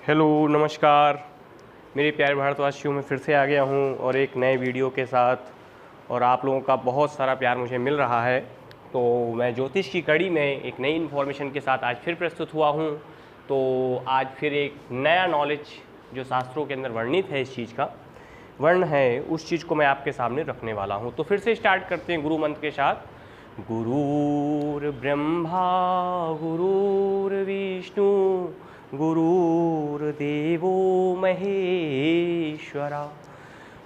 Hello नमस्कार मेरे प्यारे भारतवासियों, मैं फिर से आ गया हूँ और एक नए वीडियो के साथ। और आप लोगों का बहुत सारा प्यार मुझे मिल रहा है, तो मैं ज्योतिष की कड़ी में एक नई इन्फॉर्मेशन के साथ आज फिर प्रस्तुत हुआ हूँ। तो आज फिर एक नया नॉलेज जो शास्त्रों के अंदर वर्णित है, इस चीज़ का वर्ण है, उस चीज़ को मैं आपके सामने रखने वाला हूँ। तो फिर से स्टार्ट करते हैं गुरु मंत्र के साथ। गुरुर्ब्रह्मा गुरुर्विष्णु गुरुर्देवो महेश्वरा,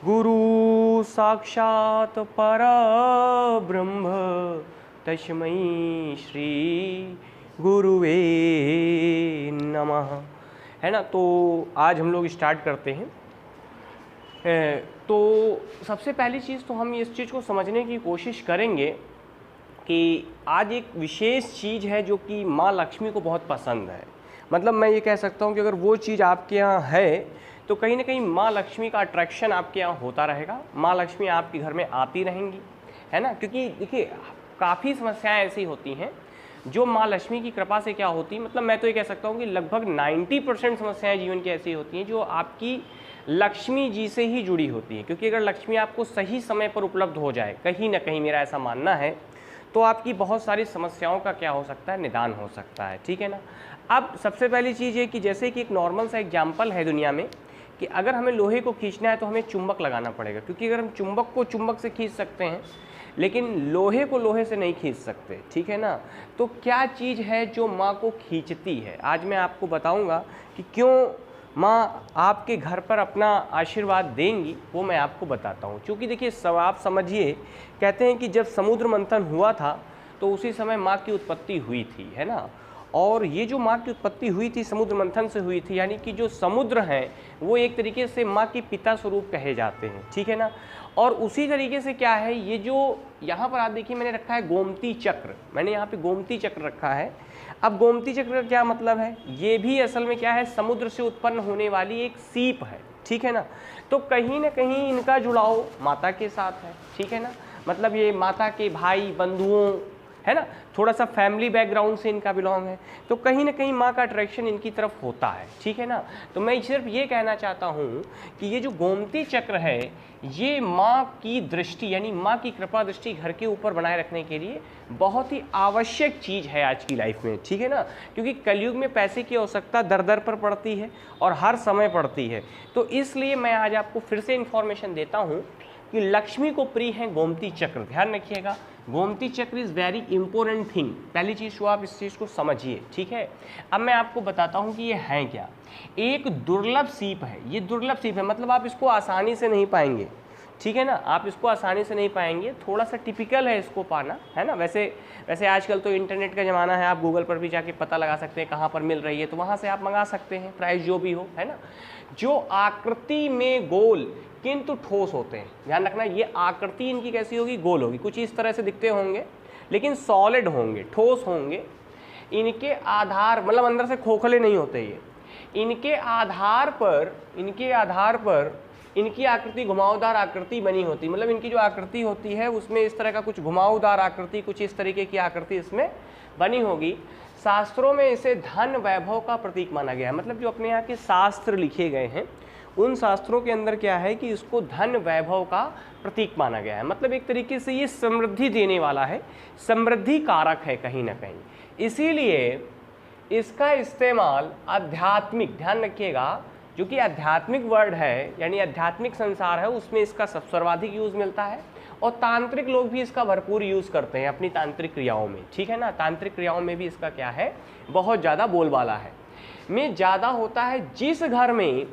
गुरु साक्षात् परब्रह्म तस्मै श्री गुरुवे नमः। है ना। तो आज हम लोग स्टार्ट करते हैं। तो सबसे पहली चीज़ तो हम इस चीज़ को समझने की कोशिश करेंगे कि आज एक विशेष चीज़ है जो कि माँ लक्ष्मी को बहुत पसंद है। मतलब मैं ये कह सकता हूँ कि अगर वो चीज़ आपके यहाँ है तो कहीं ना कहीं माँ लक्ष्मी का अट्रैक्शन आपके यहाँ होता रहेगा, माँ लक्ष्मी आपके घर में आती रहेंगी, है ना। क्योंकि देखिए काफ़ी समस्याएं ऐसी होती हैं जो माँ लक्ष्मी की कृपा से क्या होती है, मतलब मैं तो ये कह सकता हूँ कि लगभग 90% समस्याएं जीवन की ऐसी होती हैं जो आपकी लक्ष्मी जी से ही जुड़ी होती हैं। क्योंकि अगर लक्ष्मी आपको सही समय पर उपलब्ध हो जाए, कहीं ना कहीं मेरा ऐसा मानना है, तो आपकी बहुत सारी समस्याओं का क्या हो सकता है, निदान हो सकता है। ठीक है ना। अब सबसे पहली चीज़ ये कि जैसे कि एक नॉर्मल सा एग्जाम्पल है दुनिया में कि अगर हमें लोहे को खींचना है तो हमें चुंबक लगाना पड़ेगा। क्योंकि अगर हम चुंबक को चुंबक से खींच सकते हैं लेकिन लोहे को लोहे से नहीं खींच सकते। ठीक है ना। तो क्या चीज़ है जो माँ को खींचती है, आज मैं आपको बताऊँगा कि क्यों माँ आपके घर पर अपना आशीर्वाद देंगी, वो मैं आपको बताता हूँ। क्योंकि देखिए सब आप समझिए, कहते हैं कि जब समुद्र मंथन हुआ था तो उसी समय माँ की उत्पत्ति हुई थी, है ना। और ये जो माँ की उत्पत्ति हुई थी समुद्र मंथन से हुई थी, यानी कि जो समुद्र हैं वो एक तरीके से माँ के पिता स्वरूप कहे जाते हैं। ठीक है ना। और उसी तरीके से क्या है, ये जो यहाँ पर आप देखिए मैंने रखा है गोमती चक्र, मैंने यहाँ पे गोमती चक्र रखा है। अब गोमती चक्र का क्या मतलब है, ये भी असल में क्या है, समुद्र से उत्पन्न होने वाली एक सीप है। ठीक है ना। तो कहीं ना कहीं इनका जुड़ाव माता के साथ है। ठीक है ना। मतलब ये माता के भाई बंधुओं, है ना, थोड़ा सा फैमिली बैकग्राउंड से इनका बिलोंग है, तो कहीं ना कहीं माँ का अट्रैक्शन इनकी तरफ होता है। ठीक है ना। तो मैं सिर्फ ये कहना चाहता हूँ कि ये जो गोमती चक्र है ये माँ की दृष्टि यानी माँ की कृपा दृष्टि घर के ऊपर बनाए रखने के लिए बहुत ही आवश्यक चीज़ है आज की लाइफ में। ठीक है ना। क्योंकि कलयुग में पैसे की आवश्यकता दर दर पर पड़ती है और हर समय पड़ती है। तो इसलिए मैं आज आपको फिर से इन्फॉर्मेशन देता हूँ कि लक्ष्मी को प्रिय है गोमती चक्र। ध्यान रखिएगा, गोमती चक्र इज़ वेरी इंपॉर्टेंट थिंग। पहली चीज़ तो आप इस चीज़ को समझिए। ठीक है। अब मैं आपको बताता हूँ कि ये है क्या। एक दुर्लभ सीप है, ये दुर्लभ सीप है, मतलब आप इसको आसानी से नहीं पाएंगे। ठीक है ना। आप इसको आसानी से नहीं पाएंगे, थोड़ा सा टिपिकल है इसको पाना, है ना। वैसे आजकल तो इंटरनेट का ज़माना है, आप गूगल पर भी जाके पता लगा सकते हैं कहाँ पर मिल रही है, तो वहाँ से आप मंगा सकते हैं, प्राइस जो भी हो, है ना। जो आकृति में गोल किंतु ठोस होते हैं, ध्यान रखना, ये आकृति इनकी कैसी होगी, गोल होगी, कुछ इस तरह से दिखते होंगे लेकिन सॉलिड होंगे, ठोस होंगे। इनके आधार मतलब अंदर से खोखले नहीं होते ये। इनके आधार पर इनकी आकृति घुमावदार आकृति बनी होती, मतलब इनकी जो आकृति होती है उसमें इस तरह का कुछ घुमावदार आकृति, कुछ इस तरीके की आकृति इसमें बनी होगी। शास्त्रों में इसे धन वैभव का प्रतीक माना गया है। मतलब जो अपने यहाँ के शास्त्र लिखे गए हैं उन शास्त्रों के अंदर क्या है कि इसको धन वैभव का प्रतीक माना गया है। मतलब एक तरीके से ये समृद्धि देने वाला है, समृद्धि कारक है कहीं ना कहीं। इसीलिए इसका इस्तेमाल आध्यात्मिक, ध्यान रखिएगा, जो कि आध्यात्मिक वर्ड है यानी आध्यात्मिक संसार है उसमें इसका सर्वाधिक यूज मिलता है। और तांत्रिक लोग भी इसका भरपूर यूज़ करते हैं अपनी तांत्रिक क्रियाओं में। ठीक है ना। तांत्रिक क्रियाओं में भी इसका क्या है, बहुत ज़्यादा बोलबाला है। में ज़्यादा होता है जिस घर में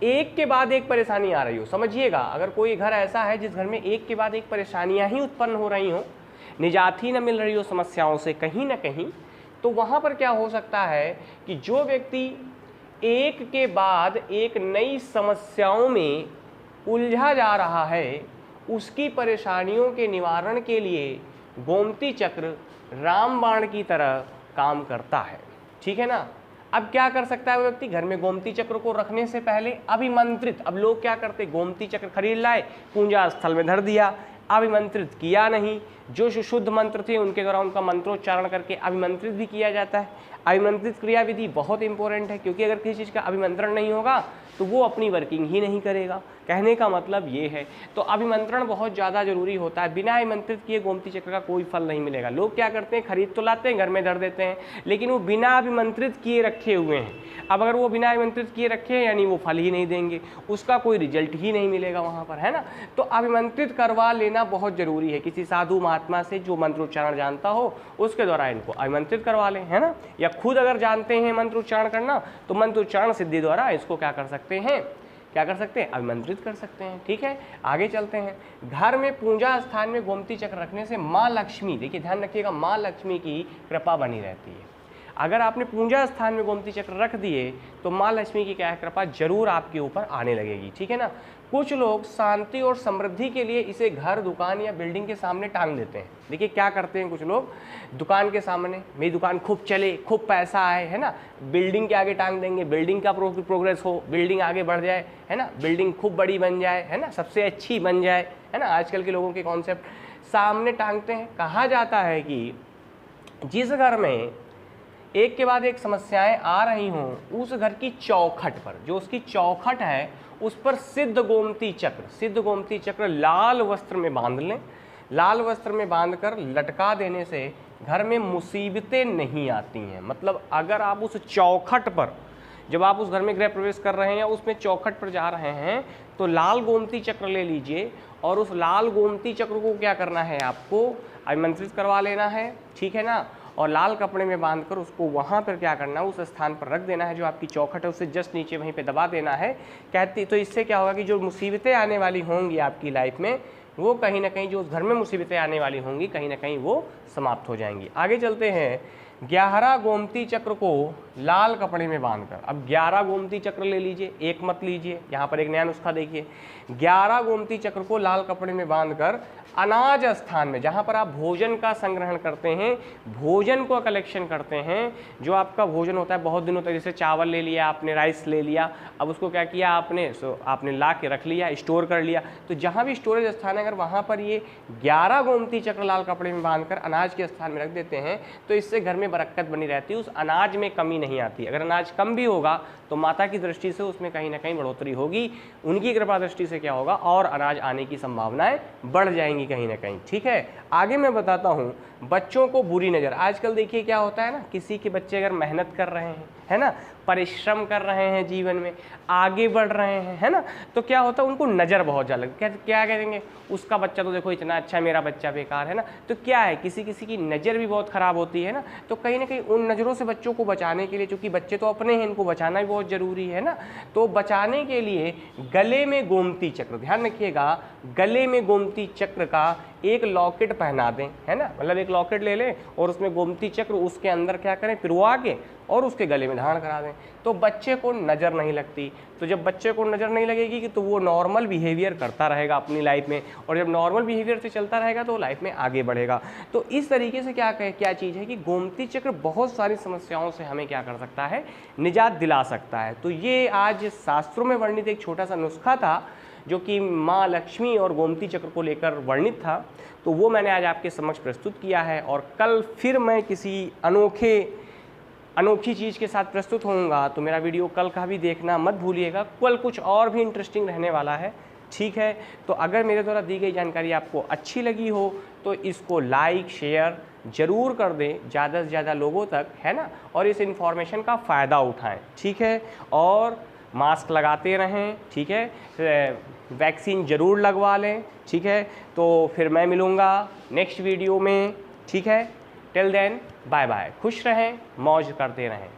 एक के बाद एक परेशानी आ रही हो। समझिएगा, अगर कोई घर ऐसा है जिस घर में एक के बाद एक परेशानियां ही उत्पन्न हो रही हो, निजात ही न मिल रही हो समस्याओं से कहीं ना कहीं, तो वहाँ पर क्या हो सकता है कि जो व्यक्ति एक के बाद एक नई समस्याओं में उलझा जा रहा है उसकी परेशानियों के निवारण के लिए गोमती चक्र रामबाण की तरह काम करता है। ठीक है ना। अब क्या कर सकता है वो व्यक्ति, घर में गोमती चक्र को रखने से पहले अभिमंत्रित, अब लोग क्या करते, गोमती चक्र खरीद लाए, पूजा स्थल में धर दिया, अभिमंत्रित किया नहीं, जो शुद्ध मंत्र थे उनके द्वारा उनका मंत्रोच्चारण करके अभिमंत्रित भी किया जाता है। अभिमंत्रित क्रियाविधि बहुत इंपॉर्टेंट है, क्योंकि अगर किसी चीज़ का अभिमंत्रण नहीं होगा तो वो अपनी वर्किंग ही नहीं करेगा। कहने का मतलब ये है, तो अभिमंत्रण बहुत ज़्यादा जरूरी होता है। बिना आमंत्रित किए गोमती चक्र का कोई फल नहीं मिलेगा। लोग क्या करते हैं, खरीद तो लाते हैं, घर में धर देते हैं, लेकिन वो बिना अभिमंत्रित किए रखे हुए हैं। अब अगर वो बिना आमंत्रित किए रखे हैं यानी वो फल ही नहीं देंगे, उसका कोई रिजल्ट ही नहीं मिलेगा वहाँ पर, है ना। तो अभिमंत्रित करवा लेना बहुत ज़रूरी है। किसी साधु महात्मा से जो मंत्रोच्चारण जानता हो उसके द्वारा इनको आमंत्रित करवा लें, है ना। या खुद अगर जानते हैं मंत्रोच्चारण करना तो मंत्रोच्चारण सिद्धि द्वारा इसको क्या कर सकते हैं, क्या कर सकते हैं, अभिमंत्रित कर सकते हैं। ठीक है, आगे चलते हैं। घर में पूजा स्थान में गोमती चक्र रखने से माँ लक्ष्मी, देखिए ध्यान रखिएगा, माँ लक्ष्मी की कृपा बनी रहती है। अगर आपने पूजा स्थान में गोमती चक्र रख दिए तो माँ लक्ष्मी की क्या है, कृपा जरूर आपके ऊपर आने लगेगी। ठीक है ना। कुछ लोग शांति और समृद्धि के लिए इसे घर, दुकान या बिल्डिंग के सामने टांग देते हैं। देखिए क्या करते हैं कुछ लोग, दुकान के सामने, मेरी दुकान खूब चले, खूब पैसा आए, है ना, बिल्डिंग के आगे टांग देंगे, बिल्डिंग का प्रोग्रेस हो, बिल्डिंग आगे बढ़ जाए, है ना, बिल्डिंग खूब बड़ी बन जाए, है ना, सबसे अच्छी बन जाए, है ना। आजकल के लोगों के कॉन्सेप्ट सामने टांगते हैं। कहा जाता है कि जिस घर में एक के बाद एक समस्याएं आ रही हों, उस घर की चौखट पर, जो उसकी चौखट है उस पर सिद्ध गोमती चक्र लाल वस्त्र में बांध लें। लाल वस्त्र में बांधकर लटका देने से घर में मुसीबतें नहीं आती हैं। मतलब अगर आप उस चौखट पर, जब आप उस घर में गृह प्रवेश कर रहे हैं या उसमें चौखट पर जा रहे हैं, तो लाल गोमती चक्र ले लीजिए और उस लाल गोमती चक्र को क्या करना है, आपको आमंत्रित करवा लेना है। ठीक है ना। और लाल कपड़े में बांधकर उसको वहाँ पर क्या करना है, उस स्थान पर रख देना है। जो आपकी चौखट है उससे जस्ट नीचे वहीं पे दबा देना है। कहती तो इससे क्या होगा कि जो मुसीबतें आने वाली होंगी आपकी लाइफ में, वो कहीं ना कहीं, जो उस घर में मुसीबतें आने वाली होंगी, कहीं ना कहीं वो समाप्त हो जाएंगी। आगे चलते हैं। 11 गोमती चक्र को लाल कपड़े में बांधकर, अब 11 गोमती चक्र ले लीजिए, एक मत लीजिए। यहाँ पर एक नया नुस्खा देखिए। 11 गोमती चक्र को लाल कपड़े में बांधकर अनाज स्थान में, जहाँ पर आप भोजन का संग्रहण करते हैं, भोजन को कलेक्शन करते हैं, जो आपका भोजन होता है बहुत दिनों तक, जैसे चावल ले लिया आपने, राइस ले लिया, अब उसको क्या किया आपने, आपने ला के रख लिया, स्टोर कर लिया। तो जहाँ भी स्टोरेज स्थान है, अगर वहाँ पर ये 11 गोमती चक्र लाल कपड़े में बांधकर अनाज के स्थान में रख देते हैं तो इससे घर में बरकत बनी रहती है, उस अनाज में कमी नहीं आती। अगर अनाज कम भी होगा तो माता की दृष्टि से उसमें कहीं ना कहीं बढ़ोतरी होगी, उनकी कृपा दृष्टि से क्या होगा, और अनाज आने की संभावनाएं बढ़ जाएंगी कहीं ना कहीं। ठीक है, आगे मैं बताता हूँ। बच्चों को बुरी नज़र, आजकल देखिए क्या होता है ना, किसी के बच्चे अगर मेहनत कर रहे हैं, है ना, परिश्रम कर रहे हैं, जीवन में आगे बढ़ रहे हैं, है ना, तो क्या होता है, उनको नज़र बहुत ज़्यादा लगती है। क्या कहेंगे, उसका बच्चा तो देखो इतना अच्छा, मेरा बच्चा बेकार, है ना। तो क्या है, किसी किसी की नज़र भी बहुत ख़राब होती है ना। तो कहीं ना कहीं उन नज़रों से बच्चों को बचाने के लिए, चूँकि बच्चे तो अपने हैं, इनको बचाना भी बहुत ज़रूरी है ना, तो बचाने के लिए गले में गोमती चक्र, ध्यान रखिएगा, गले में गोमती चक्र का एक लॉकेट पहना दें, है ना, मतलब एक लॉकेट ले लें और उसमें गोमती चक्र उसके अंदर क्या करें, पिरवा के और उसके गले में धारण करा दें, तो बच्चे को नज़र नहीं लगती। तो जब बच्चे को नज़र नहीं लगेगी कि तो वो नॉर्मल बिहेवियर करता रहेगा अपनी लाइफ में, और जब नॉर्मल बिहेवियर से चलता रहेगा तो लाइफ में आगे बढ़ेगा। तो इस तरीके से क्या चीज़ है कि गोमती चक्र बहुत सारी समस्याओं से हमें क्या कर सकता है, निजात दिला सकता है। तो ये आज शास्त्रों में वर्णित एक छोटा सा नुस्खा था जो कि माँ लक्ष्मी और गोमती चक्र को लेकर वर्णित था, तो वो मैंने आज आपके समक्ष प्रस्तुत किया है। और कल फिर मैं किसी अनोखी चीज़ के साथ प्रस्तुत होऊंगा, तो मेरा वीडियो कल का भी देखना मत भूलिएगा। कल कुछ और भी इंटरेस्टिंग रहने वाला है। ठीक है, तो अगर मेरे द्वारा दी गई जानकारी आपको अच्छी लगी हो तो इसको लाइक शेयर ज़रूर कर दें ज़्यादा से ज़्यादा लोगों तक, है ना, और इस इन्फॉर्मेशन का फ़ायदा उठाएं। ठीक है, और मास्क लगाते रहें। ठीक है, वैक्सीन ज़रूर लगवा लें। ठीक है, तो फिर मैं मिलूँगा नेक्स्ट वीडियो में। ठीक है, टिल देन बाय बाय, खुश रहें, मौज करते रहें।